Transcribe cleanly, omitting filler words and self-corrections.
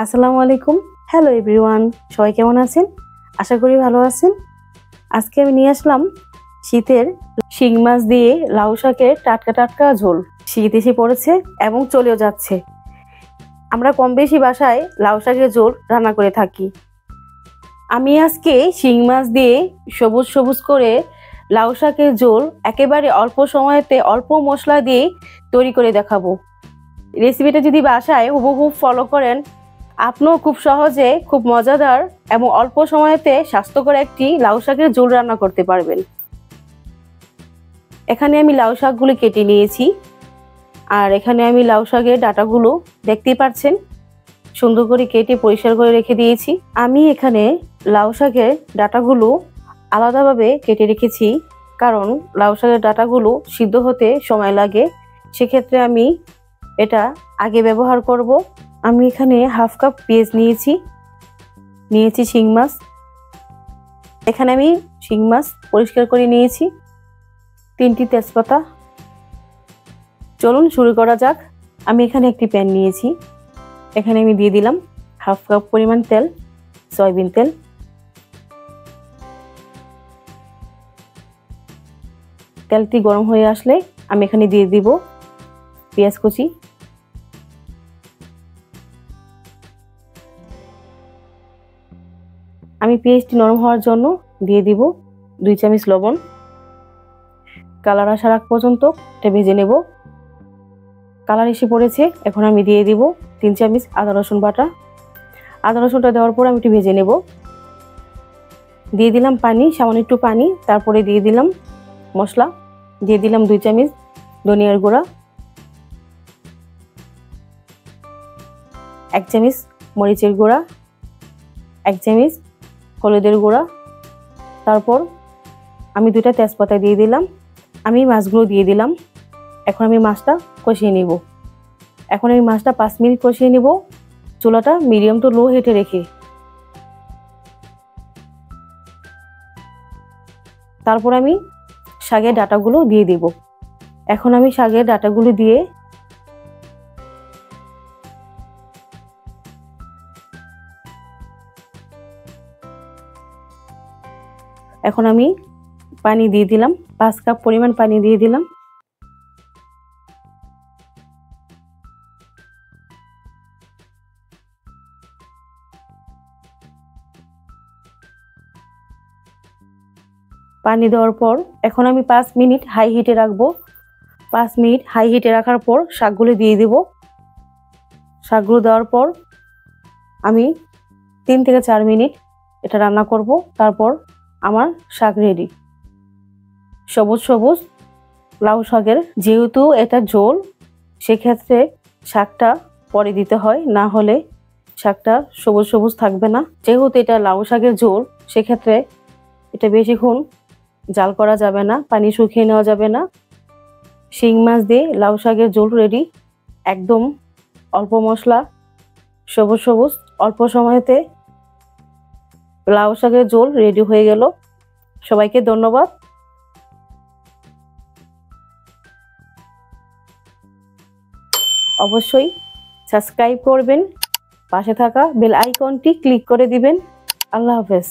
আসসালামু আলাইকুম। Hello everyone, সবাই কেমন আছেন? আশা করি ভালো আছেন। আজকে আমি নিয়ে আসলাম শীতের শিং মাছ দিয়ে লাউ শাকের টাটকা টাটকা ঝোল। শীত এসে পড়েছে এবং চলেও যাচ্ছে। আমরা কম বেশি বাসায় লাউ শাকের ঝোল রান্না করে থাকি। আমি আজকে শিং মাছ দিয়ে সবুজ সবুজ করে লাউ শাকের ঝোল একেবারে অল্প সময়তে অল্প মশলা দিয়ে তৈরি করে দেখাবো। রেসিপিটা যদি বাসায় হুবহু ফলো করেন, আপনিও খুব সহজে খুব মজাদার এবং অল্প সময়তে স্বাস্থ্যকর একটি লাউ শাকের ঝোল রান্না করতে পারবেন। এখানে আমি লাউ শাকগুলো কেটে নিয়েছি, আর এখানে আমি লাউ শাকের ডাঁটাগুলো দেখতেই পাচ্ছেন সুন্দর করে কেটে পরিষ্কার করে রেখে দিয়েছি। আমি এখানে লাউ শাকের ডাঁটাগুলো আলাদাভাবে কেটে রেখেছি, কারণ লাউ শাকের ডাঁটাগুলো সিদ্ধ হতে সময় লাগে। সেক্ষেত্রে আমি এটা আগে ব্যবহার করব। আমি এখানে হাফ কাপ পেঁয়াজ নিয়েছি শিং মাছ। এখানে আমি শিং মাছ পরিষ্কার করে নিয়েছি, 3টি তেজপাতা। চলুন শুরু করা যাক। আমি এখানে একটি প্যান নিয়েছি, এখানে আমি দিয়ে দিলাম হাফ কাপ পরিমাণ তেল, সয়াবিন তেল। তেলটি গরম হয়ে আসলে আমি এখানে দিয়ে দিব পেঁয়াজ কুচি। আমি পেঁয়াজটি নরম হওয়ার জন্য দিয়ে দিব 2 চামচ লবণ। কালার আসার আগ পর্যন্ত এটা ভেজে নেব। কালার এসে পড়েছে, এখন আমি দিয়ে দিব 3 চামচ আদা রসুন বাটা। আদা রসুনটা দেওয়ার পর আমি একটু ভেজে নেব। দিয়ে দিলাম পানি, সামান্য একটু পানি। তারপরে দিয়ে দিলাম মশলা, দিয়ে দিলাম 2 চামচ ধনিয়ার গুঁড়া, 1 চামচ মরিচের গুঁড়া, 1 চামচ হলুদের গুঁড়া। তারপর আমি 2টা তেজপাতা দিয়ে দিলাম। আমি মাছগুলো দিয়ে দিলাম। এখন আমি মাছটা কষিয়ে নিব। এখন আমি মাছটা 5 মিনিট কষিয়ে নিব, চুলাটা মিডিয়াম টু লো হিটে রেখে। তারপর আমি শাকের ডাঁটাগুলো দিয়ে দিব। এখন আমি শাকের ডাঁটাগুলো দিয়ে এখন আমি পানি দিয়ে দিলাম, 5 কাপ পরিমাণ পানি দিয়ে দিলাম। পানি দেওয়ার পর এখন আমি 5 মিনিট হাই হিটে রাখবো। 5 মিনিট হাই হিটে রাখার পর শাকগুলো দিয়ে দিব। শাকগুলো দেওয়ার পর আমি 3 থেকে 4 মিনিট এটা রান্না করব। তারপর আমার শাক রেডি। সবুজ সবুজ লাউ শাকের, যেহেতু এটা ঝোল, সেক্ষেত্রে শাকটা পরে দিতে হয়, না হলে শাকটা সবুজ সবুজ থাকবে না। যেহেতু এটা লাউ শাকের ঝোল, সেক্ষেত্রে এটা বেশিক্ষণ জাল করা যাবে না, পানি শুকিয়ে নেওয়া যাবে না। শিং মাছ দিয়ে লাউ শাকের ঝোল রেডি। একদম অল্প মশলা, সবুজ সবুজ, অল্প সময়তে লাউ শাকের ঝোল রেডি হয়ে গেল। সবাইকে ধন্যবাদ। অবশ্যই সাবস্ক্রাইব করবেন, পাশে থাকা বেল আইকনটি ক্লিক করে দিবেন। আল্লাহ হাফেজ।